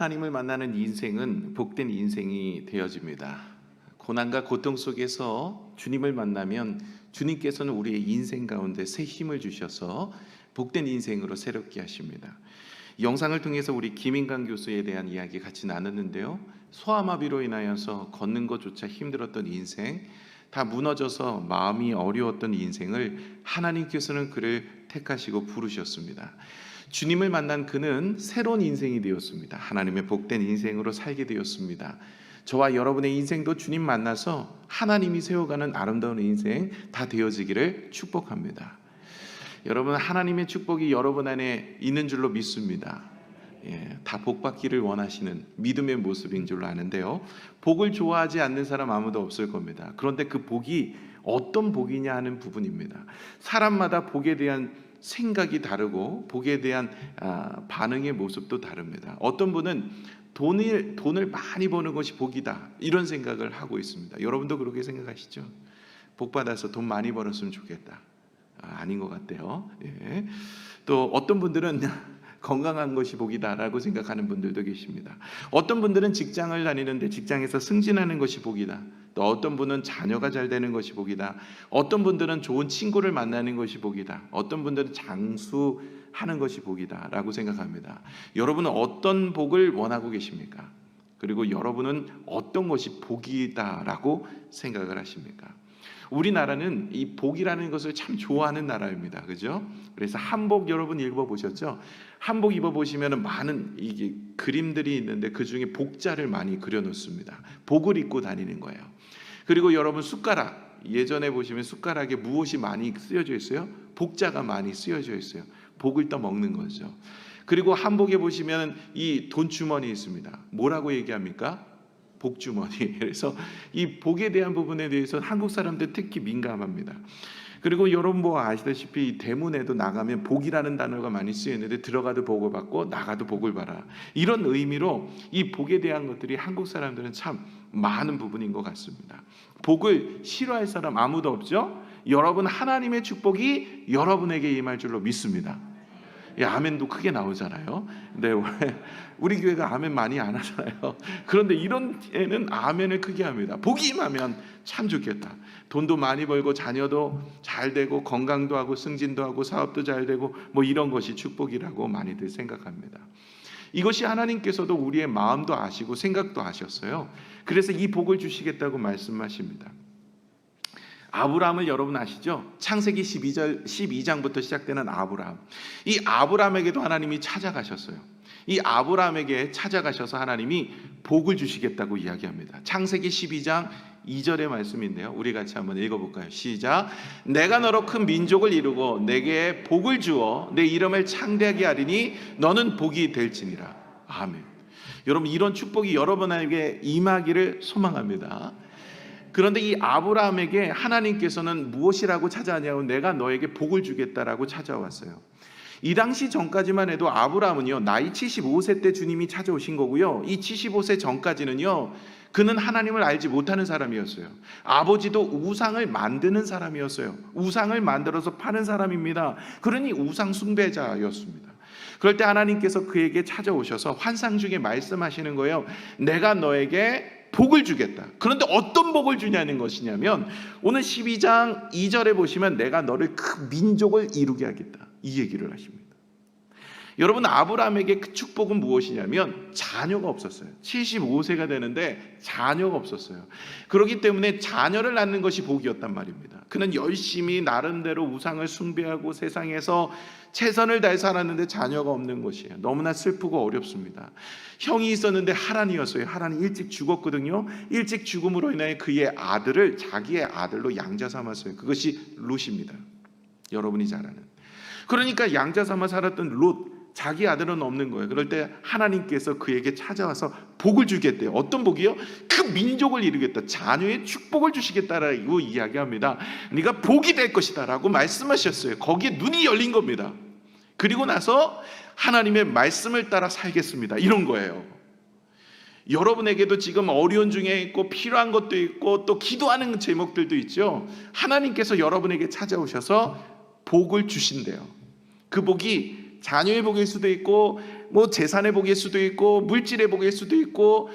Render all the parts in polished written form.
하나님을 만나는 인생은 복된 인생이 되어집니다. 고난과 고통 속에서 주님을 만나면 주님께서는 우리의 인생 가운데 새 힘을 주셔서 복된 인생으로 새롭게 하십니다. 이 영상을 통해서 우리 김인강 교수에 대한 이야기 같이 나눴는데요. 소아마비로 인하여서 걷는 것조차 힘들었던 인생, 다 무너져서 마음이 어려웠던 인생을 하나님께서는 그를 택하시고 부르셨습니다. 주님을 만난 그는 새로운 인생이 되었습니다. 하나님의 복된 인생으로 살게 되었습니다. 저와 여러분의 인생도 주님 만나서 하나님이 세워가는 아름다운 인생 다 되어지기를 축복합니다. 여러분, 하나님의 축복이 여러분 안에 있는 줄로 믿습니다. 다 복받기를 원하시는 믿음의 모습인 줄로 아는데요. 복을 좋아하지 않는 사람 아무도 없을 겁니다. 그런데 그 복이 어떤 복이냐 하는 부분입니다. 사람마다 복에 대한 생각이 다르고 복에 대한 반응의 모습도 다릅니다. 어떤 분은 돈을 많이 버는 것이 복이다, 이런 생각을 하고 있습니다. 여러분도 그렇게 생각하시죠? 복 받아서 돈 많이 벌었으면 좋겠다. 아닌 것 같아요. 또 어떤 분들은 건강한 것이 복이다라고 생각하는 분들도 계십니다. 어떤 분들은 직장을 다니는데 직장에서 승진하는 것이 복이다. 또 어떤 분은 자녀가 잘 되는 것이 복이다. 어떤 분들은 좋은 친구를 만나는 것이 복이다. 어떤 분들은 장수하는 것이 복이다 라고 생각합니다. 여러분은 어떤 복을 원하고 계십니까? 그리고 여러분은 어떤 것이 복이다 라고 생각을 하십니까? 우리나라는 이 복이라는 것을 참 좋아하는 나라입니다. 그죠? 그래서 한복 여러분 읽어보셨죠? 한복 입어보시면 많은 이게 그림들이 있는데 그 중에 복자를 많이 그려놓습니다. 복을 입고 다니는 거예요. 그리고 여러분 숟가락, 예전에 보시면 숟가락에 무엇이 많이 쓰여져 있어요? 복자가 많이 쓰여져 있어요. 복을 떠먹는 거죠. 그리고 한복에 보시면 이 돈주머니 있습니다. 뭐라고 얘기합니까? 복주머니. 그래서 이 복에 대한 부분에 대해서 한국 사람들 특히 민감합니다. 그리고 여러분 뭐 아시다시피 대문에도 나가면 복이라는 단어가 많이 쓰여있는데 들어가도 복을 받고 나가도 복을 받아, 이런 의미로 이 복에 대한 것들이 한국 사람들은 참 많은 부분인 것 같습니다. 복을 싫어할 사람 아무도 없죠? 여러분, 하나님의 축복이 여러분에게 임할 줄로 믿습니다. 아멘도 크게 나오잖아요. 근데 우리 교회가 아멘 많이 안 하잖아요. 그런데 이런 애는 아멘을 크게 합니다. 복이 임하면 참 좋겠다. 돈도 많이 벌고 자녀도 잘 되고 건강도 하고 승진도 하고 사업도 잘 되고 뭐 이런 것이 축복이라고 많이들 생각합니다. 이것이 하나님께서도 우리의 마음도 아시고 생각도 아셨어요. 그래서 이 복을 주시겠다고 말씀하십니다. 아브라함을 여러분 아시죠? 창세기 12장부터 시작되는 아브라함. 이 아브라함에게도 하나님이 찾아가셨어요. 이 아브라함에게 찾아가셔서 하나님이 복을 주시겠다고 이야기합니다. 창세기 12장 2절의 말씀인데요. 우리 같이 한번 읽어볼까요? 시작. 내가 너로 큰 민족을 이루고 내게 복을 주어 내 이름을 창대하게 하리니 너는 복이 될지니라. 아멘. 여러분, 이런 축복이 여러분에게 임하기를 소망합니다. 그런데 이 아브라함에게 하나님께서는 무엇이라고 찾아왔냐고, 내가 너에게 복을 주겠다라고 찾아왔어요. 이 당시 전까지만 해도 아브라함은요, 나이 75세 때 주님이 찾아오신 거고요, 이 75세 전까지는요, 그는 하나님을 알지 못하는 사람이었어요. 아버지도 우상을 만드는 사람이었어요. 우상을 만들어서 파는 사람입니다. 그러니 우상 숭배자였습니다. 그럴 때 하나님께서 그에게 찾아오셔서 환상 중에 말씀하시는 거예요. 내가 너에게 복을 주겠다. 그런데 어떤 복을 주냐는 것이냐면, 오늘 12장 2절에 보시면 내가 너를 큰 민족을 이루게 하겠다, 이 얘기를 하십니다. 여러분, 아브라함에게 그 축복은 무엇이냐면 자녀가 없었어요. 75세가 되는데 자녀가 없었어요. 그렇기 때문에 자녀를 낳는 것이 복이었단 말입니다. 그는 열심히 나름대로 우상을 숭배하고 세상에서 최선을 다해 살았는데 자녀가 없는 것이에요. 너무나 슬프고 어렵습니다. 형이 있었는데 하란이었어요. 하란이 일찍 죽었거든요. 일찍 죽음으로 인해 그의 아들을 자기의 아들로 양자 삼았어요. 그것이 룻입니다. 여러분이 잘 아는. 그러니까 양자 삼아 살았던 룻, 자기 아들은 없는 거예요. 그럴 때 하나님께서 그에게 찾아와서 복을 주겠대요. 어떤 복이요? 그 민족을 이루겠다, 자녀의 축복을 주시겠다라고 이야기합니다. 네가 복이 될 것이다 라고 말씀하셨어요. 거기에 눈이 열린 겁니다. 그리고 나서 하나님의 말씀을 따라 살겠습니다, 이런 거예요. 여러분에게도 지금 어려운 중에 있고 필요한 것도 있고 또 기도하는 제목들도 있죠. 하나님께서 여러분에게 찾아오셔서 복을 주신대요. 그 복이 자녀의 복일 수도 있고, 재산의 복일 수도 있고, 물질의 복일 수도 있고,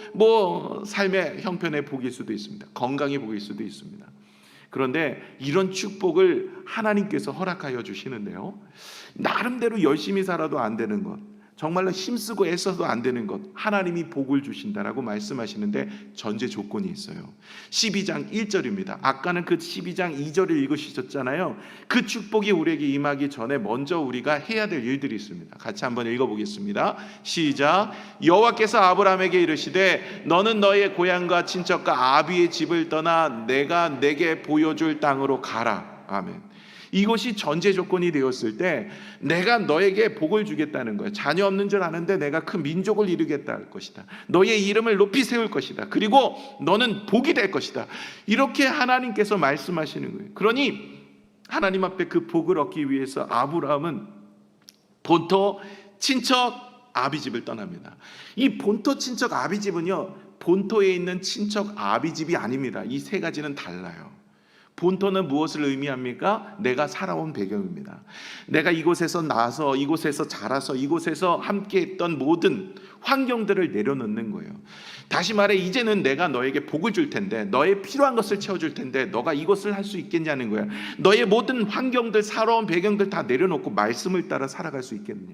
삶의 형편의 복일 수도 있습니다. 건강의 복일 수도 있습니다. 그런데 이런 축복을 하나님께서 허락하여 주시는데요, 나름대로 열심히 살아도 안 되는 것, 정말로 힘쓰고 애써도 안 되는 것, 하나님이 복을 주신다라고 말씀하시는데 전제 조건이 있어요. 12장 1절입니다. 아까는 그 12장 2절을 읽으셨잖아요. 그 축복이 우리에게 임하기 전에 먼저 우리가 해야 될 일들이 있습니다. 같이 한번 읽어보겠습니다. 시작. 여호와께서 아브라함에게 이르시되 너는 너의 고향과 친척과 아비의 집을 떠나 내가 내게 보여줄 땅으로 가라. 아멘. 이것이 전제 조건이 되었을 때 내가 너에게 복을 주겠다는 거예요. 자녀 없는 줄 아는데 내가 큰 민족을 이루겠다 할 것이다. 너의 이름을 높이 세울 것이다. 그리고 너는 복이 될 것이다. 이렇게 하나님께서 말씀하시는 거예요. 그러니 하나님 앞에 그 복을 얻기 위해서 아브라함은 본토 친척 아비집을 떠납니다. 이 본토 친척 아비집은요, 본토에 있는 친척 아비집이 아닙니다. 이 세 가지는 달라요. 본토는 무엇을 의미합니까? 내가 살아온 배경입니다. 내가 이곳에서 나서, 이곳에서 자라서, 이곳에서 함께했던 모든 환경들을 내려놓는 거예요. 다시 말해, 이제는 내가 너에게 복을 줄 텐데, 너의 필요한 것을 채워줄 텐데 너가 이것을 할 수 있겠냐는 거야. 너의 모든 환경들, 살아온 배경들 다 내려놓고 말씀을 따라 살아갈 수 있겠느냐.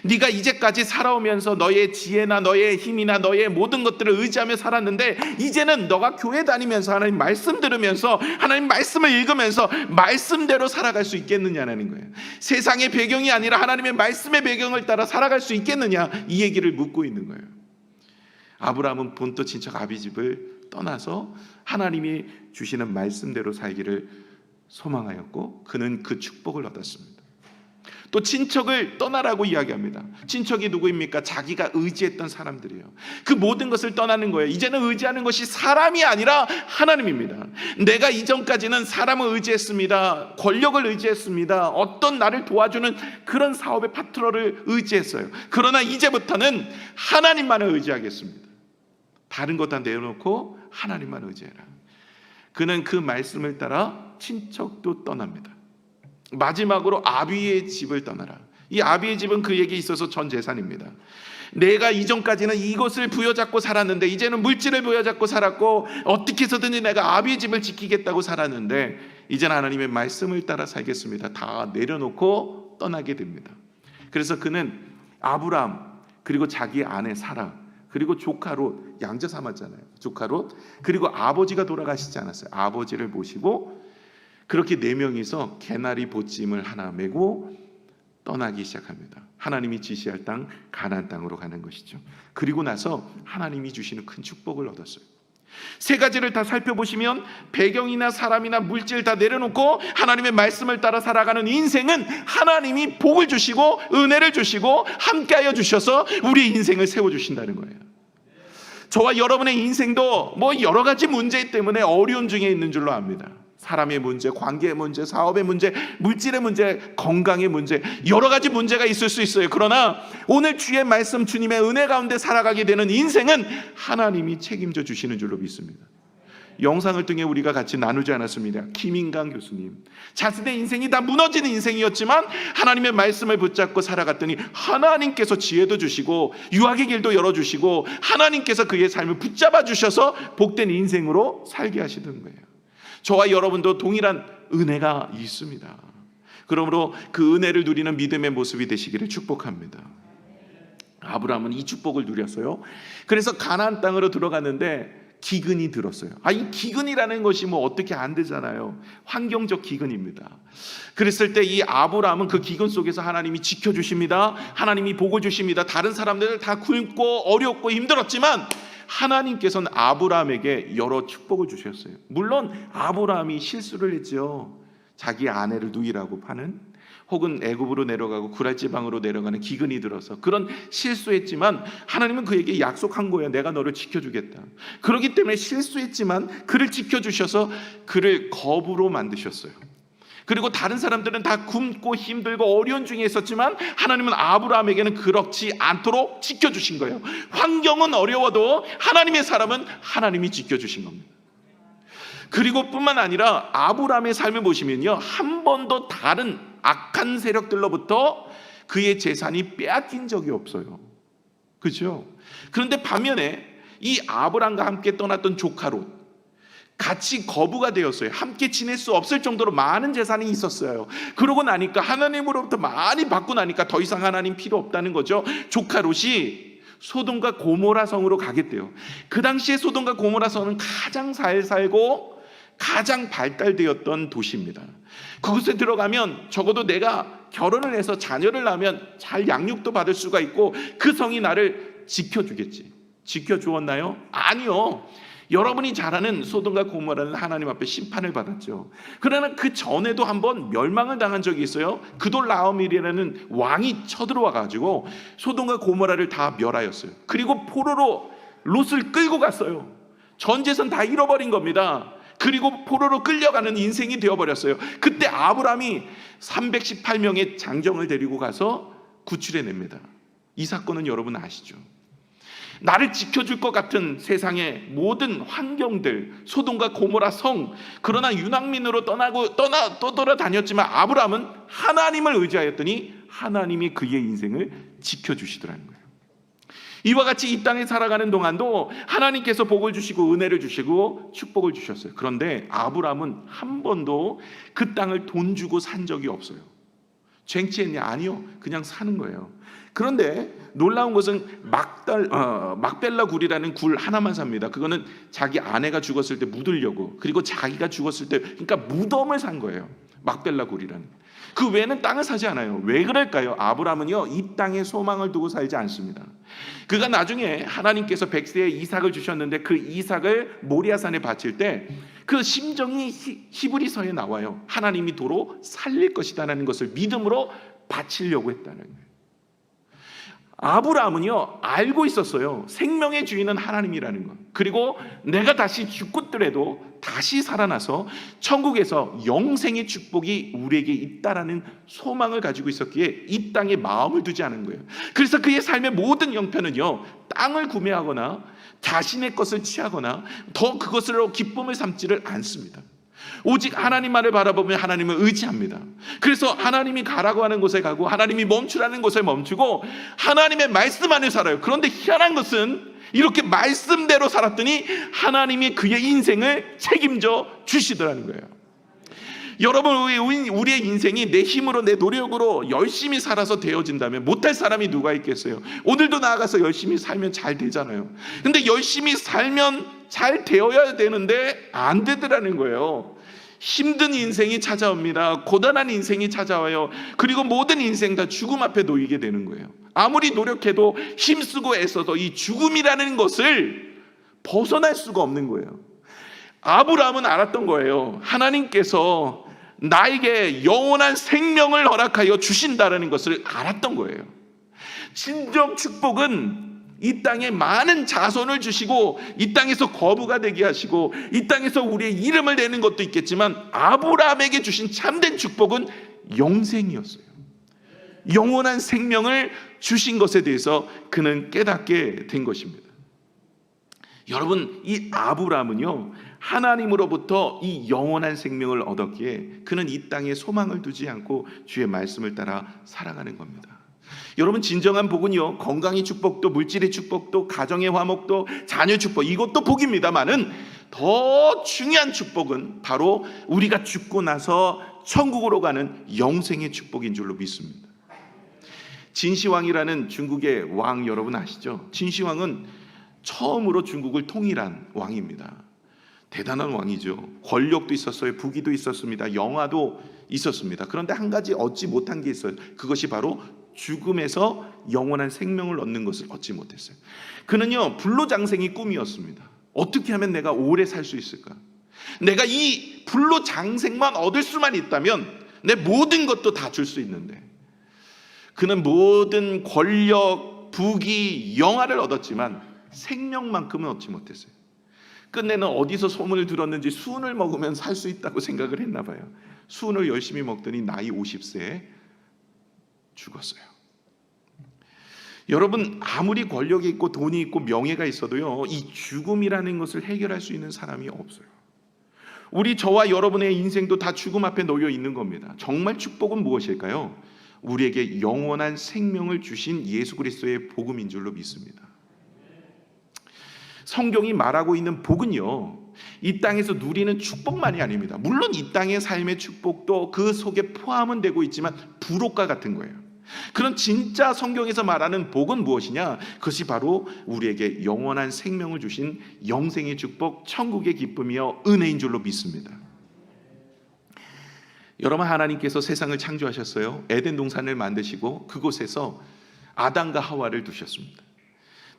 네가 이제까지 살아오면서 너의 지혜나 너의 힘이나 너의 모든 것들을 의지하며 살았는데, 이제는 너가 교회 다니면서 하나님 말씀 들으면서 하나님 말씀을 읽으면서 말씀대로 살아갈 수 있겠느냐는 거예요. 세상의 배경이 아니라 하나님의 말씀의 배경을 따라 살아갈 수 있겠느냐, 이 얘기를 묻고 있는 거예요. 아브라함은 본토 친척 아비집을 떠나서 하나님이 주시는 말씀대로 살기를 소망하였고 그는 그 축복을 얻었습니다. 또 친척을 떠나라고 이야기합니다. 친척이 누구입니까? 자기가 의지했던 사람들이에요. 그 모든 것을 떠나는 거예요. 이제는 의지하는 것이 사람이 아니라 하나님입니다. 내가 이전까지는 사람을 의지했습니다. 권력을 의지했습니다. 어떤 나를 도와주는 그런 사업의 파트너를 의지했어요. 그러나 이제부터는 하나님만을 의지하겠습니다. 다른 것 다 내려놓고 하나님만 의지해라. 그는 그 말씀을 따라 친척도 떠납니다. 마지막으로 아비의 집을 떠나라. 이 아비의 집은 그에게 있어서 전 재산입니다. 내가 이전까지는 이것을 부여잡고 살았는데, 이제는 물질을 부여잡고 살았고 어떻게 해서든지 내가 아비의 집을 지키겠다고 살았는데, 이제는 하나님의 말씀을 따라 살겠습니다. 다 내려놓고 떠나게 됩니다. 그래서 그는 아브라함, 그리고 자기 아내 사라, 그리고 조카 롯, 양자 삼았잖아요. 조카 롯, 그리고 아버지가 돌아가시지 않았어요. 아버지를 모시고 그렇게 네 명이서 개나리 보찜을 하나 메고 떠나기 시작합니다. 하나님이 지시할 땅 가나안 땅으로 가는 것이죠. 그리고 나서 하나님이 주시는 큰 축복을 얻었어요. 세 가지를 다 살펴보시면 배경이나 사람이나 물질 다 내려놓고 하나님의 말씀을 따라 살아가는 인생은 하나님이 복을 주시고 은혜를 주시고 함께하여 주셔서 우리의 인생을 세워주신다는 거예요. 저와 여러분의 인생도 여러 가지 문제 때문에 어려움 중에 있는 줄로 압니다. 사람의 문제, 관계의 문제, 사업의 문제, 물질의 문제, 건강의 문제, 여러 가지 문제가 있을 수 있어요. 그러나 오늘 주의 말씀, 주님의 은혜 가운데 살아가게 되는 인생은 하나님이 책임져 주시는 줄로 믿습니다. 영상을 통해 우리가 같이 나누지 않았습니다. 김인강 교수님, 자신의 인생이 다 무너지는 인생이었지만 하나님의 말씀을 붙잡고 살아갔더니 하나님께서 지혜도 주시고 유학의 길도 열어주시고 하나님께서 그의 삶을 붙잡아 주셔서 복된 인생으로 살게 하시던 거예요. 저와 여러분도 동일한 은혜가 있습니다. 그러므로 그 은혜를 누리는 믿음의 모습이 되시기를 축복합니다. 아브라함은 이 축복을 누렸어요. 그래서 가나안 땅으로 들어갔는데 기근이 들었어요. 이 기근이라는 것이 어떻게 안 되잖아요. 환경적 기근입니다. 그랬을 때 이 아브라함은 그 기근 속에서 하나님이 지켜주십니다. 하나님이 복을 주십니다. 다른 사람들 다 굶고 어렵고 힘들었지만 하나님께서는 아브라함에게 여러 축복을 주셨어요. 물론 아브라함이 실수를 했죠. 자기 아내를 누이라고 파는, 혹은 애굽으로 내려가고 구랄 지방으로 내려가는 기근이 들어서 그런 실수했지만 하나님은 그에게 약속한 거예요. 내가 너를 지켜주겠다. 그렇기 때문에 실수했지만 그를 지켜주셔서 그를 거부로 만드셨어요. 그리고 다른 사람들은 다 굶고 힘들고 어려운 중에 있었지만 하나님은 아브라함에게는 그렇지 않도록 지켜주신 거예요. 환경은 어려워도 하나님의 사람은 하나님이 지켜주신 겁니다. 그리고 뿐만 아니라 아브라함의 삶을 보시면요, 한 번도 다른 악한 세력들로부터 그의 재산이 빼앗긴 적이 없어요. 그렇죠? 그런데 반면에 이 아브람과 함께 떠났던 조카 롯, 같이 거부가 되었어요. 함께 지낼 수 없을 정도로 많은 재산이 있었어요. 그러고 나니까 하나님으로부터 많이 받고 나니까 더 이상 하나님 필요 없다는 거죠. 조카 롯이 소돔과 고모라 성으로 가겠대요. 그 당시에 소돔과 고모라 성은 가장 잘 살고 가장 발달되었던 도시입니다. 그곳에 들어가면 적어도 내가 결혼을 해서 자녀를 낳으면 잘 양육도 받을 수가 있고 그 성이 나를 지켜주겠지. 지켜주었나요? 아니요. 여러분이 잘 아는 소돔과 고모라는 하나님 앞에 심판을 받았죠. 그러나 그 전에도 한번 멸망을 당한 적이 있어요. 그돌라오밀이라는 왕이 쳐들어와 가지고 소돔과 고모라를 다 멸하였어요. 그리고 포로로 롯을 끌고 갔어요. 전 재산 다 잃어버린 겁니다. 그리고 포로로 끌려가는 인생이 되어버렸어요. 그때 아브람이 318명의 장정을 데리고 가서 구출해냅니다. 이 사건은 여러분 아시죠? 나를 지켜줄 것 같은 세상의 모든 환경들, 소돔과 고모라 성, 그러나 유난민으로 떠돌아다녔지만 아브람은 하나님을 의지하였더니 하나님이 그의 인생을 지켜주시더라는 거예요. 이와 같이 이 땅에 살아가는 동안도 하나님께서 복을 주시고 은혜를 주시고 축복을 주셨어요. 그런데 아브람은 한 번도 그 땅을 돈 주고 산 적이 없어요. 쟁취했냐? 아니요. 그냥 사는 거예요. 그런데 놀라운 것은 막벨라 굴이라는 굴 하나만 삽니다. 그거는 자기 아내가 죽었을 때 묻으려고, 그리고 자기가 죽었을 때, 그러니까 무덤을 산 거예요. 막벨라 굴이라는. 그 외에는 땅을 사지 않아요. 왜 그럴까요? 아브람은요, 이 땅에 소망을 두고 살지 않습니다. 그가 나중에 하나님께서 백세에 이삭을 주셨는데 그 이삭을 모리아산에 바칠 때 그 심정이 히브리서에 나와요. 하나님이 도로 살릴 것이다라는 것을 믿음으로 바치려고 했다는 거예요. 아브라함은요, 알고 있었어요. 생명의 주인은 하나님이라는 것. 그리고 내가 다시 죽겠더라도 다시 살아나서 천국에서 영생의 축복이 우리에게 있다라는 소망을 가지고 있었기에 이 땅에 마음을 두지 않은 거예요. 그래서 그의 삶의 모든 형편은요, 땅을 구매하거나 자신의 것을 취하거나 더 그것으로 기쁨을 삼지를 않습니다. 오직 하나님만을 바라보며 하나님을 의지합니다. 그래서 하나님이 가라고 하는 곳에 가고 하나님이 멈추라는 곳에 멈추고 하나님의 말씀 안에 살아요. 그런데 희한한 것은 이렇게 말씀대로 살았더니 하나님이 그의 인생을 책임져 주시더라는 거예요. 여러분, 우리의 인생이 내 힘으로 내 노력으로 열심히 살아서 되어진다면 못할 사람이 누가 있겠어요? 오늘도 나아가서 열심히 살면 잘 되잖아요. 근데 열심히 살면 잘 되어야 되는데 안 되더라는 거예요. 힘든 인생이 찾아옵니다. 고단한 인생이 찾아와요. 그리고 모든 인생 다 죽음 앞에 놓이게 되는 거예요. 아무리 노력해도 힘쓰고 애써도 이 죽음이라는 것을 벗어날 수가 없는 거예요. 아브라함은 알았던 거예요. 하나님께서 나에게 영원한 생명을 허락하여 주신다는 것을 알았던 거예요. 진정 축복은 이 땅에 많은 자손을 주시고 이 땅에서 거부가 되게 하시고 이 땅에서 우리의 이름을 내는 것도 있겠지만 아브라함에게 주신 참된 축복은 영생이었어요. 영원한 생명을 주신 것에 대해서 그는 깨닫게 된 것입니다. 여러분, 이 아브라함은요, 하나님으로부터 이 영원한 생명을 얻었기에 그는 이 땅에 소망을 두지 않고 주의 말씀을 따라 살아가는 겁니다. 여러분, 진정한 복은요, 건강의 축복도 물질의 축복도 가정의 화목도 자녀의 축복, 이것도 복입니다만은 더 중요한 축복은 바로 우리가 죽고 나서 천국으로 가는 영생의 축복인 줄로 믿습니다. 진시황이라는 중국의 왕 여러분 아시죠? 진시황은 처음으로 중국을 통일한 왕입니다. 대단한 왕이죠. 권력도 있었어요. 부귀도 있었습니다. 영화도 있었습니다. 그런데 한 가지 얻지 못한 게 있어요. 그것이 바로 죽음에서 영원한 생명을 얻는 것을 얻지 못했어요. 그는요, 불로장생이 꿈이었습니다. 어떻게 하면 내가 오래 살 수 있을까? 내가 이 불로장생만 얻을 수만 있다면 내 모든 것도 다 줄 수 있는데, 그는 모든 권력, 부귀, 영화를 얻었지만 생명만큼은 얻지 못했어요. 끝내는 어디서 소문을 들었는지 수은을 먹으면 살 수 있다고 생각을 했나 봐요. 수은을 열심히 먹더니 나이 50세에 죽었어요. 여러분, 아무리 권력이 있고 돈이 있고 명예가 있어도요, 이 죽음이라는 것을 해결할 수 있는 사람이 없어요. 저와 여러분의 인생도 다 죽음 앞에 놓여 있는 겁니다. 정말 축복은 무엇일까요? 우리에게 영원한 생명을 주신 예수 그리스도의 복음인 줄로 믿습니다. 성경이 말하고 있는 복은요, 이 땅에서 누리는 축복만이 아닙니다. 물론 이 땅의 삶의 축복도 그 속에 포함은 되고 있지만 부록과 같은 거예요. 그런 진짜 성경에서 말하는 복은 무엇이냐? 그것이 바로 우리에게 영원한 생명을 주신 영생의 축복, 천국의 기쁨이요 은혜인 줄로 믿습니다. 여러분, 하나님께서 세상을 창조하셨어요. 에덴 동산을 만드시고 그곳에서 아담과 하와를 두셨습니다.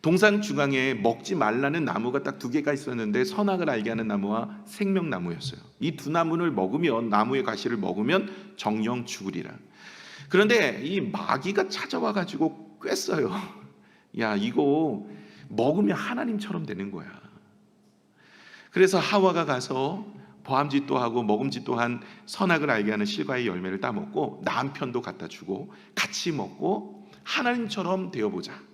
동산 중앙에 먹지 말라는 나무가 딱 2개가 있었는데 선악을 알게 하는 나무와 생명나무였어요. 이 2나무를 먹으면, 나무의 가시를 먹으면 정령 죽으리라. 그런데 이 마귀가 찾아와 가지고 꿰어요. 야, 이거 먹으면 하나님처럼 되는 거야. 그래서 하와가 가서 보암짓도 하고 먹음짓도 한 선악을 알게 하는 실과의 열매를 따먹고 남편도 갖다 주고 같이 먹고 하나님처럼 되어보자.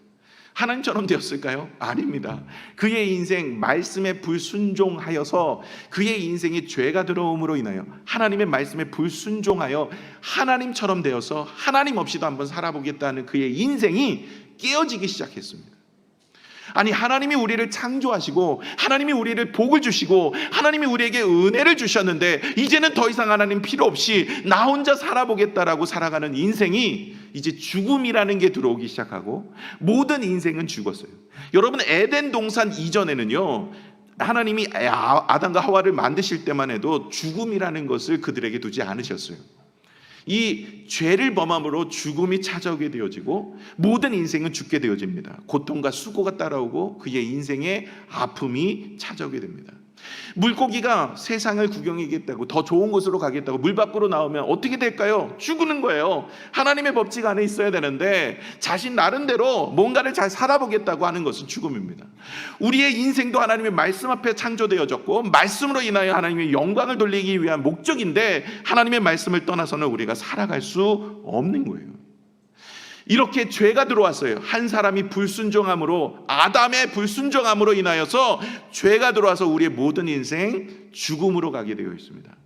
하나님처럼 되었을까요? 아닙니다. 그의 인생 말씀에 불순종하여서 그의 인생에 죄가 들어옴으로 인하여 하나님의 말씀에 불순종하여 하나님처럼 되어서 하나님 없이도 한번 살아보겠다는 그의 인생이 깨어지기 시작했습니다. 아니, 하나님이 우리를 창조하시고 하나님이 우리를 복을 주시고 하나님이 우리에게 은혜를 주셨는데 이제는 더 이상 하나님 필요 없이 나 혼자 살아보겠다라고 살아가는 인생이 이제 죽음이라는 게 들어오기 시작하고 모든 인생은 죽었어요. 여러분, 에덴 동산 이전에는요, 하나님이 아담과 하와를 만드실 때만 해도 죽음이라는 것을 그들에게 두지 않으셨어요. 이 죄를 범함으로 죽음이 찾아오게 되어지고 모든 인생은 죽게 되어집니다. 고통과 수고가 따라오고 그의 인생에 아픔이 찾아오게 됩니다. 물고기가 세상을 구경하겠다고 더 좋은 곳으로 가겠다고 물 밖으로 나오면 어떻게 될까요? 죽는 거예요. 하나님의 법칙 안에 있어야 되는데 자신 나름대로 뭔가를 잘 살아보겠다고 하는 것은 죽음입니다. 우리의 인생도 하나님의 말씀 앞에 창조되어졌고 말씀으로 인하여 하나님의 영광을 돌리기 위한 목적인데 하나님의 말씀을 떠나서는 우리가 살아갈 수 없는 거예요. 이렇게 죄가 들어왔어요. 한 사람이 불순종함으로, 아담의 불순종함으로 인하여서 죄가 들어와서 우리의 모든 인생 죽음으로 가게 되어 있습니다.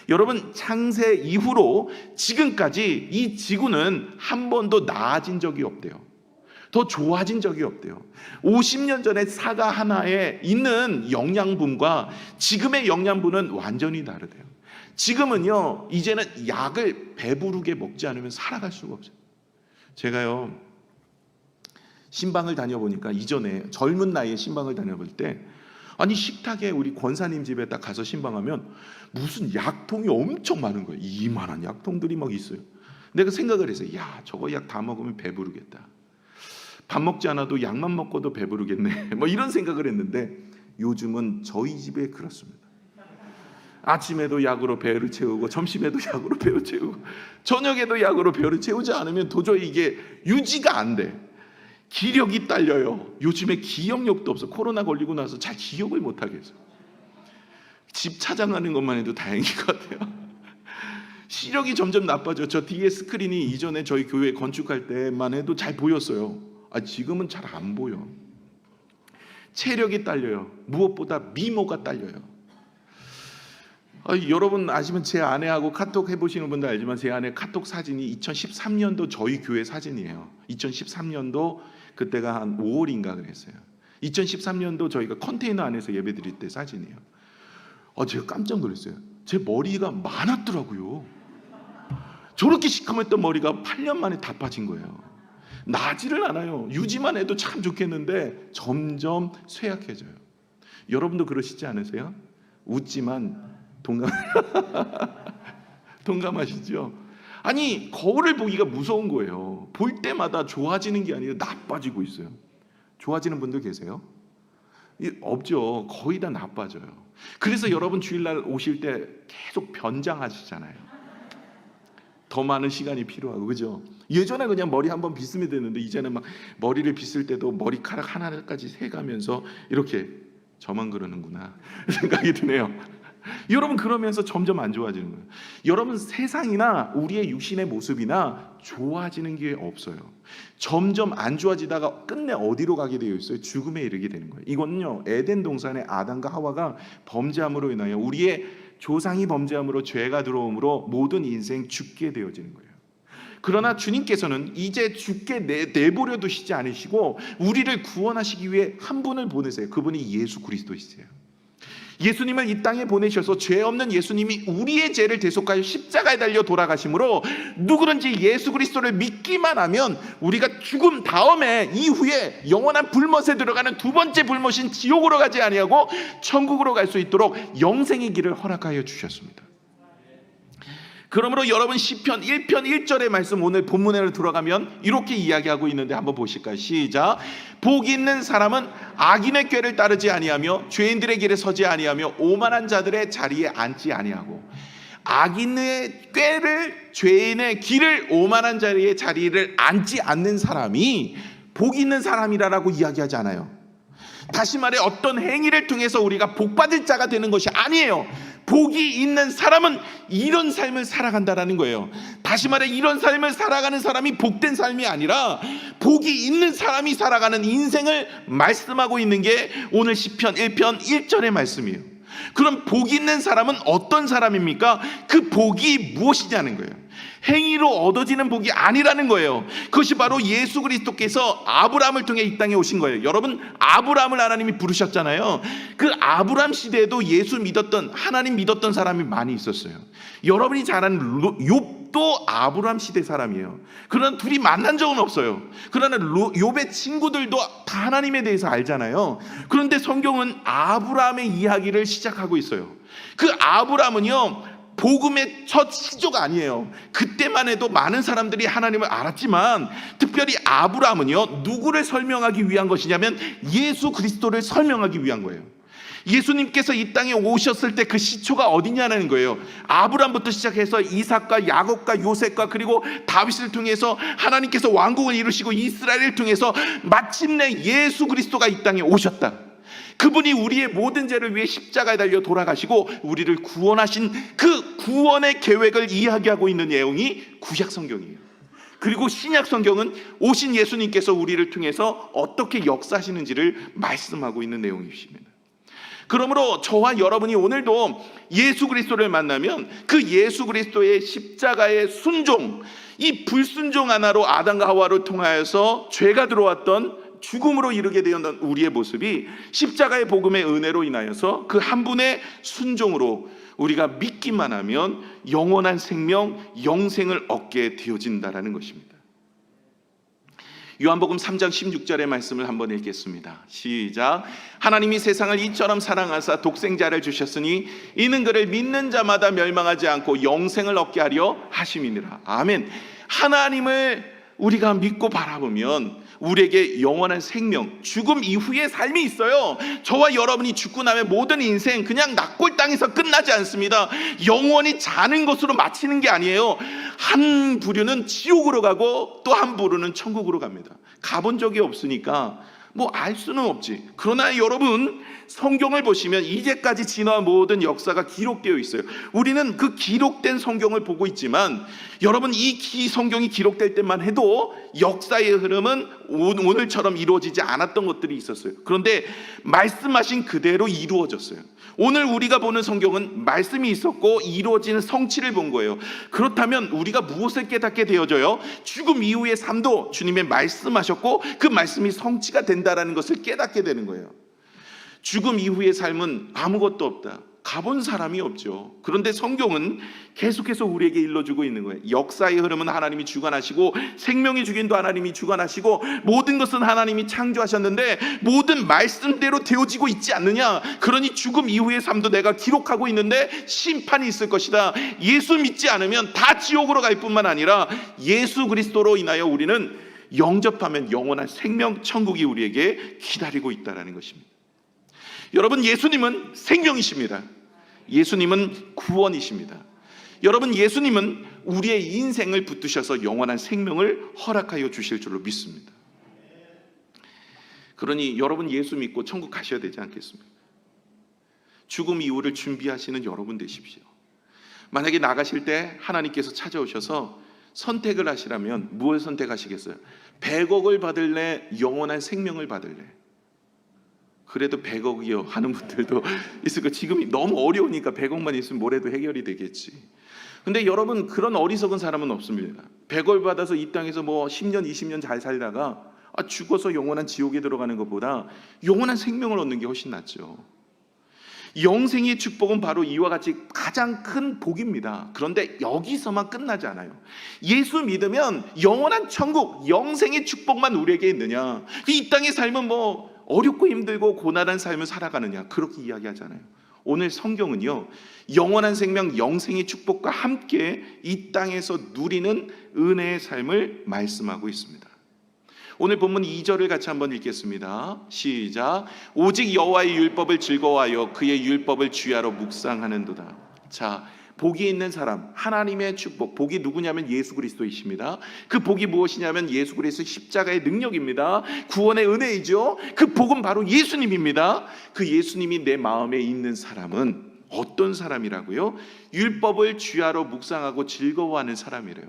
여러분, 창세 이후로 지금까지 이 지구는 한 번도 나아진 적이 없대요. 더 좋아진 적이 없대요. 50년 전에 사과 하나에 있는 영양분과 지금의 영양분은 완전히 다르대요. 지금은요, 이제는 약을 배부르게 먹지 않으면 살아갈 수가 없어요. 제가요, 신방을 다녀보니까 이전에 젊은 나이에 신방을 다녀볼 때 아니 식탁에 우리 권사님 집에 딱 가서 신방하면 무슨 약통이 엄청 많은 거예요. 이만한 약통들이 막 있어요. 내가 생각을 했어요. 야, 저거 약 다 먹으면 배부르겠다. 밥 먹지 않아도 약만 먹고도 배부르겠네. 뭐 이런 생각을 했는데 요즘은 저희 집에 그렇습니다. 아침에도 약으로 배를 채우고 점심에도 약으로 배를 채우고 저녁에도 약으로 배를 채우지 않으면 도저히 이게 유지가 안 돼. 기력이 딸려요. 요즘에 기억력도 없어. 코로나 걸리고 나서 잘 기억을 못 하겠어. 집 찾아가는 것만 해도 다행인 것 같아요. 시력이 점점 나빠져. 저 뒤에 스크린이 이전에 저희 교회 건축할 때만 해도 잘 보였어요. 지금은 잘 안 보여. 체력이 딸려요. 무엇보다 미모가 딸려요. 여러분 아시면 제 아내하고 카톡 해보시는 분들 알지만 제 아내 카톡 사진이 2013년도 저희 교회 사진이에요. 2013년도 그때가 한 5월인가 그랬어요. 2013년도 저희가 컨테이너 안에서 예배 드릴 때 사진이에요. 제가 깜짝 놀랐어요. 제 머리가 많았더라고요. 저렇게 시커맸던 머리가 8년 만에 다 빠진 거예요. 나지를 않아요. 유지만 해도 참 좋겠는데 점점 쇠약해져요. 여러분도 그러시지 않으세요? 웃지만 동감하시죠? 아니, 거울을 보기가 무서운 거예요. 볼 때마다 좋아지는 게 아니라 나빠지고 있어요. 좋아지는 분들 계세요? 없죠. 거의 다 나빠져요. 그래서 여러분 주일날 오실 때 계속 변장하시잖아요. 더 많은 시간이 필요하고, 그죠? 예전에 그냥 머리 한번 빗으면 되는데 이제는 막 머리를 빗을 때도 머리카락 하나까지 세가면서 이렇게 저만 그러는구나 생각이 드네요. 여러분, 그러면서 점점 안 좋아지는 거예요. 여러분, 세상이나 우리의 육신의 모습이나 좋아지는 게 없어요. 점점 안 좋아지다가 끝내 어디로 가게 되어 있어요? 죽음에 이르게 되는 거예요. 이거는요, 에덴 동산의 아담과 하와가 범죄함으로 인하여 우리의 조상이 범죄함으로 죄가 들어옴으로 모든 인생 죽게 되어지는 거예요. 그러나 주님께서는 이제 죽게 내버려 두시지 않으시고 우리를 구원하시기 위해 한 분을 보내세요. 그분이 예수 그리스도이세요. 예수님을 이 땅에 보내셔서 죄 없는 예수님이 우리의 죄를 대속하여 십자가에 달려 돌아가심으로 누구든지 예수 그리스도를 믿기만 하면 우리가 죽음 다음에 이후에 영원한 불못에 들어가는 두 번째 불못인 지옥으로 가지 아니하고 천국으로 갈 수 있도록 영생의 길을 허락하여 주셨습니다. 그러므로 여러분 시편 1편 1절의 말씀, 오늘 본문으로 들어가면 이렇게 이야기하고 있는데 한번 보실까요? 시작. 복 있는 사람은 악인의 꾀를 따르지 아니하며 죄인들의 길에 서지 아니하며 오만한 자들의 자리에 앉지 아니하고. 악인의 꾀를, 죄인의 길을, 오만한 자리를 앉지 않는 사람이 복 있는 사람이라고 이야기하지 않아요. 다시 말해 어떤 행위를 통해서 우리가 복받을 자가 되는 것이 아니에요. 복이 있는 사람은 이런 삶을 살아간다라는 거예요. 다시 말해 이런 삶을 살아가는 사람이 복된 삶이 아니라 복이 있는 사람이 살아가는 인생을 말씀하고 있는 게 오늘 시편 1편 1절의 말씀이에요. 그럼 복 있는 사람은 어떤 사람입니까? 그 복이 무엇이냐는 거예요. 행위로 얻어지는 복이 아니라는 거예요. 그것이 바로 예수 그리스도께서 아브라함을 통해 이 땅에 오신 거예요. 여러분, 아브라함을 하나님이 부르셨잖아요. 그 아브라함 시대에도 예수 믿었던, 하나님 믿었던 사람이 많이 있었어요. 여러분이 잘 아는 욥도 아브라함 시대 사람이에요. 그러나 둘이 만난 적은 없어요. 그러나 욥의 친구들도 다 하나님에 대해서 알잖아요. 그런데 성경은 아브라함의 이야기를 시작하고 있어요. 그 아브라함은요, 복음의 첫 시조가 아니에요. 그때만 해도 많은 사람들이 하나님을 알았지만 특별히 아브라함은요, 누구를 설명하기 위한 것이냐면 예수 그리스도를 설명하기 위한 거예요. 예수님께서 이 땅에 오셨을 때 그 시초가 어디냐는 거예요. 아브라함부터 시작해서 이삭과 야곱과 요셉과 그리고 다윗을 통해서 하나님께서 왕국을 이루시고 이스라엘을 통해서 마침내 예수 그리스도가 이 땅에 오셨다. 그분이 우리의 모든 죄를 위해 십자가에 달려 돌아가시고 우리를 구원하신 그 구원의 계획을 이야기하고 있는 내용이 구약 성경이에요. 그리고 신약 성경은 오신 예수님께서 우리를 통해서 어떻게 역사하시는지를 말씀하고 있는 내용이십니다. 그러므로 저와 여러분이 오늘도 예수 그리스도를 만나면 그 예수 그리스도의 십자가의 순종, 이 불순종 하나로 아담과 하와를 통하여서 죄가 들어왔던 죽음으로 이르게 되었던 우리의 모습이 십자가의 복음의 은혜로 인하여서 그 한 분의 순종으로 우리가 믿기만 하면 영원한 생명, 영생을 얻게 되어진다라는 것입니다. 요한복음 3장 16절의 말씀을 한번 읽겠습니다. 시작. 하나님이 세상을 이처럼 사랑하사 독생자를 주셨으니 이는 그를 믿는 자마다 멸망하지 않고 영생을 얻게 하려 하심이니라. 아멘. 하나님을 우리가 믿고 바라보면 우리에게 영원한 생명, 죽음 이후의 삶이 있어요. 저와 여러분이 죽고 나면 모든 인생 그냥 낙골 땅에서 끝나지 않습니다. 영원히 자는 것으로 마치는 게 아니에요. 한 부류는 지옥으로 가고 또 한 부류는 천국으로 갑니다. 가본 적이 없으니까 뭐 알 수는 없지. 그러나 여러분, 성경을 보시면 이제까지 지나온 모든 역사가 기록되어 있어요. 우리는 그 기록된 성경을 보고 있지만 여러분, 이 성경이 기록될 때만 해도 역사의 흐름은 오늘처럼 이루어지지 않았던 것들이 있었어요. 그런데 말씀하신 그대로 이루어졌어요. 오늘 우리가 보는 성경은 말씀이 있었고 이루어지는 성취를 본 거예요. 그렇다면 우리가 무엇을 깨닫게 되어져요? 죽음 이후의 삶도 주님의 말씀하셨고 그 말씀이 성취가 된다라는 것을 깨닫게 되는 거예요. 죽음 이후의 삶은 아무것도 없다. 가본 사람이 없죠. 그런데 성경은 계속해서 우리에게 일러주고 있는 거예요. 역사의 흐름은 하나님이 주관하시고 생명의 주인도 하나님이 주관하시고 모든 것은 하나님이 창조하셨는데 모든 말씀대로 되어지고 있지 않느냐. 그러니 죽음 이후의 삶도 내가 기록하고 있는데 심판이 있을 것이다. 예수 믿지 않으면 다 지옥으로 갈 뿐만 아니라 예수 그리스도로 인하여 우리는 영접하면 영원한 생명 천국이 우리에게 기다리고 있다는 것입니다. 여러분, 예수님은 생명이십니다. 예수님은 구원이십니다. 여러분, 예수님은 우리의 인생을 붙드셔서 영원한 생명을 허락하여 주실 줄로 믿습니다. 그러니 여러분, 예수 믿고 천국 가셔야 되지 않겠습니까? 죽음 이후를 준비하시는 여러분 되십시오. 만약에 나가실 때 하나님께서 찾아오셔서 선택을 하시라면 무엇을 선택하시겠어요? 100억을 받을래? 영원한 생명을 받을래? 그래도 100억이요 하는 분들도 있을 거예요. 지금 너무 어려우니까 100억만 있으면 뭐래도 해결이 되겠지. 근데 여러분, 그런 어리석은 사람은 없습니다. 100을 받아서 이 땅에서 뭐 10년 20년 잘 살다가 죽어서 영원한 지옥에 들어가는 것보다 영원한 생명을 얻는 게 훨씬 낫죠. 영생의 축복은 바로 이와 같이 가장 큰 복입니다. 그런데 여기서만 끝나지 않아요. 예수 믿으면 영원한 천국, 영생의 축복만 우리에게 있느냐, 이 땅의 삶은 뭐 어렵고 힘들고 고난한 삶을 살아가느냐, 그렇게 이야기하잖아요. 오늘 성경은요, 영원한 생명, 영생의 축복과 함께 이 땅에서 누리는 은혜의 삶을 말씀하고 있습니다. 오늘 본문 2절을 같이 한번 읽겠습니다. 시작. 오직 여호와의 율법을 즐거워하여 그의 율법을 주야로 묵상하는도다. 자, 복이 있는 사람, 하나님의 축복, 복이 누구냐면 예수 그리스도이십니다. 그 복이 무엇이냐면 예수 그리스도 십자가의 능력입니다. 구원의 은혜이죠. 그 복은 바로 예수님입니다. 그 예수님이 내 마음에 있는 사람은 어떤 사람이라고요? 율법을 주야로 묵상하고 즐거워하는 사람이래요.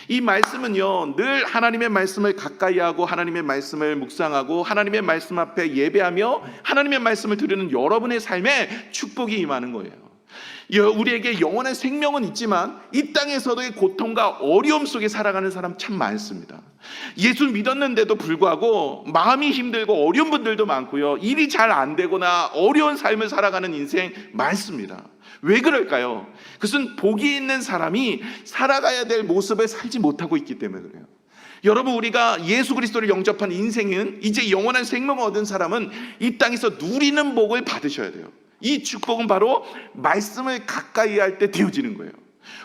이 말씀은요, 늘 하나님의 말씀을 가까이 하고 하나님의 말씀을 묵상하고 하나님의 말씀 앞에 예배하며 하나님의 말씀을 들으는 여러분의 삶에 축복이 임하는 거예요. 우리에게 영원한 생명은 있지만 이 땅에서도의 고통과 어려움 속에 살아가는 사람 참 많습니다. 예수 믿었는데도 불구하고 마음이 힘들고 어려운 분들도 많고요, 일이 잘 안 되거나 어려운 삶을 살아가는 인생 많습니다. 왜 그럴까요? 그것은 복이 있는 사람이 살아가야 될 모습을 살지 못하고 있기 때문에 그래요. 여러분, 우리가 예수 그리스도를 영접한 인생은, 이제 영원한 생명을 얻은 사람은 이 땅에서 누리는 복을 받으셔야 돼요. 이 축복은 바로 말씀을 가까이 할 때 되어지는 거예요.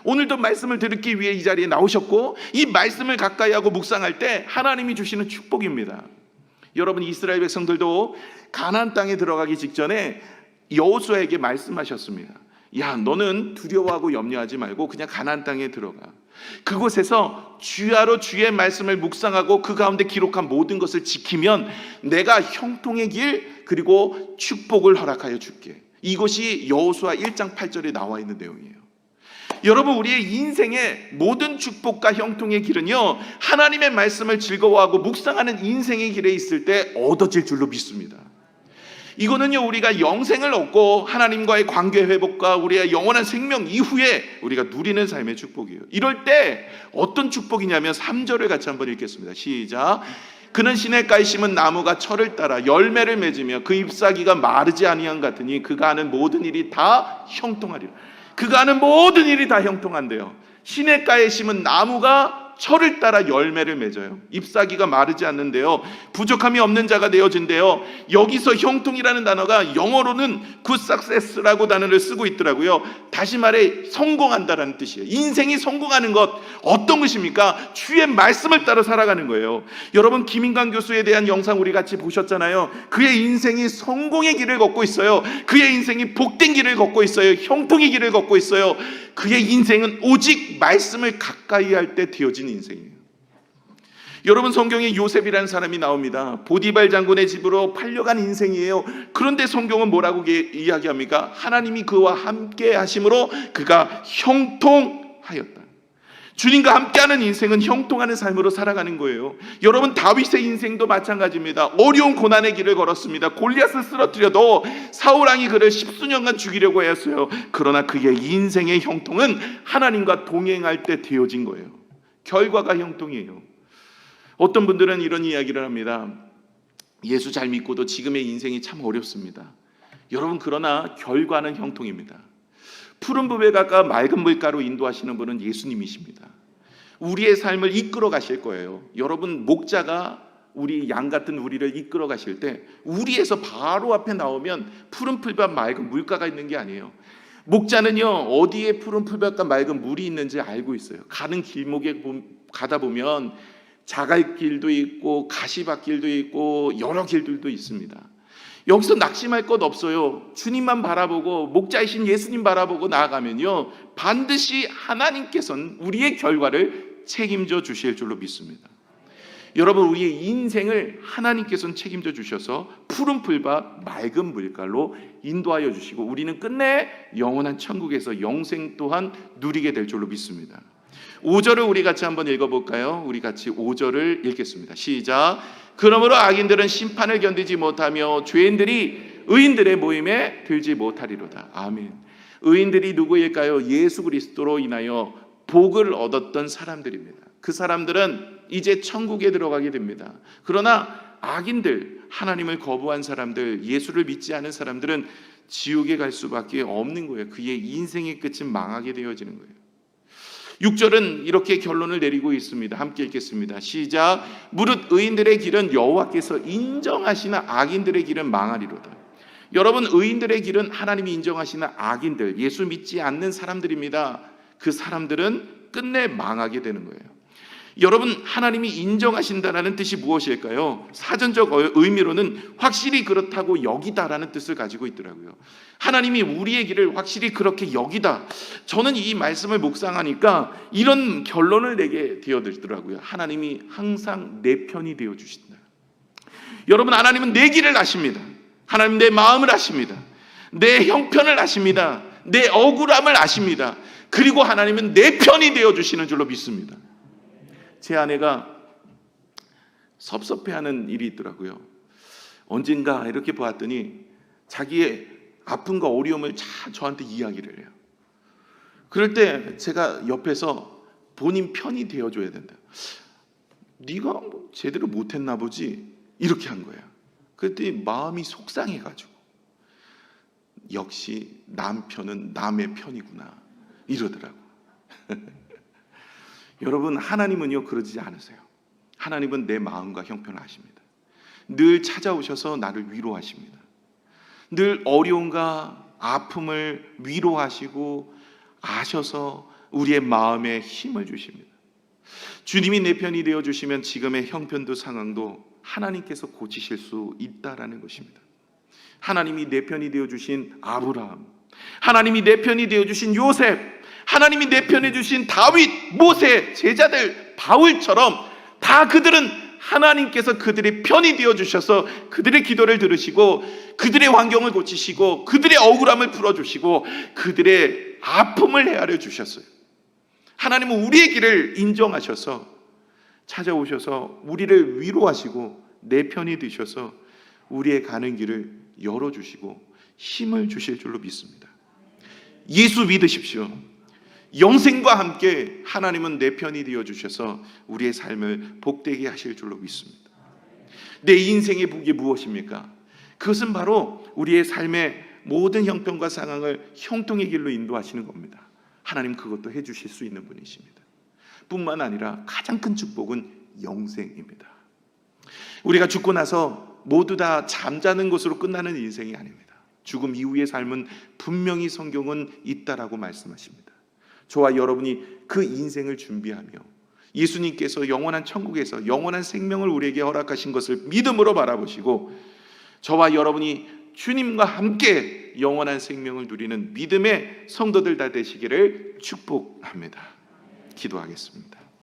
오늘도 말씀을 듣기 위해 이 자리에 나오셨고, 이 말씀을 가까이 하고 묵상할 때 하나님이 주시는 축복입니다. 여러분, 이스라엘 백성들도 가나안 땅에 들어가기 직전에 여호수아에게 말씀하셨습니다. 야, 너는 두려워하고 염려하지 말고 그냥 가나안 땅에 들어가. 그곳에서 주야로 주의 말씀을 묵상하고 그 가운데 기록한 모든 것을 지키면 내가 형통의 길 그리고 축복을 허락하여 줄게. 이것이 여호수아 1장 8절에 나와 있는 내용이에요. 여러분, 우리의 인생의 모든 축복과 형통의 길은요, 하나님의 말씀을 즐거워하고 묵상하는 인생의 길에 있을 때 얻어질 줄로 믿습니다. 이거는요, 우리가 영생을 얻고 하나님과의 관계 회복과 우리의 영원한 생명 이후에 우리가 누리는 삶의 축복이에요. 이럴 때 어떤 축복이냐면 3절을 같이 한번 읽겠습니다. 시작. 그는 시냇가에 심은 나무가 철을 따라 열매를 맺으며 그 잎사귀가 마르지 아니한 같으니 그가 하는 모든 일이 다 형통하리라. 그가 하는 모든 일이 다 형통한대요. 시냇가에 심은 나무가 철을 따라 열매를 맺어요. 잎사귀가 마르지 않는데요, 부족함이 없는 자가 되어진대요. 여기서 형통이라는 단어가 영어로는 good success라고 단어를 쓰고 있더라고요. 다시 말해 성공한다라는 뜻이에요. 인생이 성공하는 것 어떤 것입니까? 주의 말씀을 따라 살아가는 거예요. 여러분, 김인강 교수에 대한 영상 우리 같이 보셨잖아요. 그의 인생이 성공의 길을 걷고 있어요. 그의 인생이 복된 길을 걷고 있어요. 형통의 길을 걷고 있어요. 그의 인생은 오직 말씀을 가까이 할 때 되어진 인생이에요. 여러분, 성경에 요셉이라는 사람이 나옵니다. 보디발 장군의 집으로 팔려간 인생이에요. 그런데 성경은 뭐라고 이야기합니까? 하나님이 그와 함께 하심으로 그가 형통하였다. 주님과 함께하는 인생은 형통하는 삶으로 살아가는 거예요. 여러분, 다윗의 인생도 마찬가지입니다. 어려운 고난의 길을 걸었습니다. 골리앗을 쓰러뜨려도 사울왕이 그를 10수년간 죽이려고 했어요. 그러나 그의 인생의 형통은 하나님과 동행할 때 되어진 거예요. 결과가 형통이에요. 어떤 분들은 이런 이야기를 합니다. 예수 잘 믿고도 지금의 인생이 참 어렵습니다. 여러분, 그러나 결과는 형통입니다. 푸른 부베가가 맑은 물가로 인도하시는 분은 예수님이십니다. 우리의 삶을 이끌어 가실 거예요. 여러분, 목자가 우리 양 같은 우리를 이끌어 가실 때 우리에서 바로 앞에 나오면 푸른 풀밭 맑은 물가가 있는 게 아니에요. 목자는요, 어디에 푸른 풀밭과 맑은 물이 있는지 알고 있어요. 가는 길목에 가다 보면 자갈길도 있고 가시밭길도 있고 여러 길들도 있습니다. 여기서 낙심할 것 없어요. 주님만 바라보고 목자이신 예수님 바라보고 나아가면요, 반드시 하나님께서는 우리의 결과를 책임져 주실 줄로 믿습니다. 여러분, 우리의 인생을 하나님께서는 책임져 주셔서 푸른 풀밭 맑은 물가로 인도하여 주시고 우리는 끝내 영원한 천국에서 영생 또한 누리게 될 줄로 믿습니다. 5절을 우리 같이 한번 읽어볼까요? 우리 같이 5절을 읽겠습니다. 시작. 그러므로 악인들은 심판을 견디지 못하며 죄인들이 의인들의 모임에 들지 못하리로다. 아멘. 의인들이 누구일까요? 예수 그리스도로 인하여 복을 얻었던 사람들입니다. 그 사람들은 이제 천국에 들어가게 됩니다. 그러나 악인들, 하나님을 거부한 사람들, 예수를 믿지 않은 사람들은 지옥에 갈 수밖에 없는 거예요. 그의 인생의 끝은 망하게 되어지는 거예요. 6절은 이렇게 결론을 내리고 있습니다. 함께 읽겠습니다. 시작. 무릇 의인들의 길은 여호와께서 인정하시나 악인들의 길은 망하리로다. 여러분, 의인들의 길은 하나님이 인정하시는 악인들, 예수 믿지 않는 사람들입니다. 그 사람들은 끝내 망하게 되는 거예요. 여러분, 하나님이 인정하신다라는 뜻이 무엇일까요? 사전적 의미로는 확실히 그렇다고 여기다라는 뜻을 가지고 있더라고요. 하나님이 우리의 길을 확실히 그렇게 여기다. 저는 이 말씀을 묵상하니까 이런 결론을 내게 되어들더라고요. 하나님이 항상 내 편이 되어 주신다. 여러분, 하나님은 내 길을 아십니다. 하나님 내 마음을 아십니다. 내 형편을 아십니다. 내 억울함을 아십니다. 그리고 하나님은 내 편이 되어 주시는 줄로 믿습니다. 제 아내가 섭섭해하는 일이 있더라고요. 언젠가 이렇게 보았더니 자기의 아픔과 어려움을 잘 저한테 이야기를 해요. 그럴 때 제가 옆에서 본인 편이 되어줘야 된다. 네가 뭐 제대로 못했나 보지? 이렇게 한 거예요. 그랬더니 마음이 속상해가지고 역시 남편은 남의 편이구나 이러더라고. 여러분, 하나님은요 그러지 않으세요. 하나님은 내 마음과 형편을 아십니다. 늘 찾아오셔서 나를 위로하십니다. 늘 어려움과 아픔을 위로하시고 아셔서 우리의 마음에 힘을 주십니다. 주님이 내 편이 되어주시면 지금의 형편도 상황도 하나님께서 고치실 수 있다라는 것입니다. 하나님이 내 편이 되어주신 아브라함, 하나님이 내 편이 되어주신 요셉, 하나님이 내 편에 주신 다윗, 모세, 제자들, 바울처럼 다 그들은 하나님께서 그들의 편이 되어주셔서 그들의 기도를 들으시고 그들의 환경을 고치시고 그들의 억울함을 풀어주시고 그들의 아픔을 헤아려 주셨어요. 하나님은 우리의 길을 인정하셔서 찾아오셔서 우리를 위로하시고 내 편이 되셔서 우리의 가는 길을 열어주시고 힘을 주실 줄로 믿습니다. 예수 믿으십시오. 영생과 함께 하나님은 내 편이 되어주셔서 우리의 삶을 복되게 하실 줄로 믿습니다. 내 인생의 복이 무엇입니까? 그것은 바로 우리의 삶의 모든 형편과 상황을 형통의 길로 인도하시는 겁니다. 하나님 그것도 해주실 수 있는 분이십니다. 뿐만 아니라 가장 큰 축복은 영생입니다. 우리가 죽고 나서 모두 다 잠자는 것으로 끝나는 인생이 아닙니다. 죽음 이후의 삶은 분명히 성경은 있다라고 말씀하십니다. 저와 여러분이 그 인생을 준비하며 예수님께서 영원한 천국에서 영원한 생명을 우리에게 허락하신 것을 믿음으로 바라보시고 저와 여러분이 주님과 함께 영원한 생명을 누리는 믿음의 성도들 다 되시기를 축복합니다. 기도하겠습니다.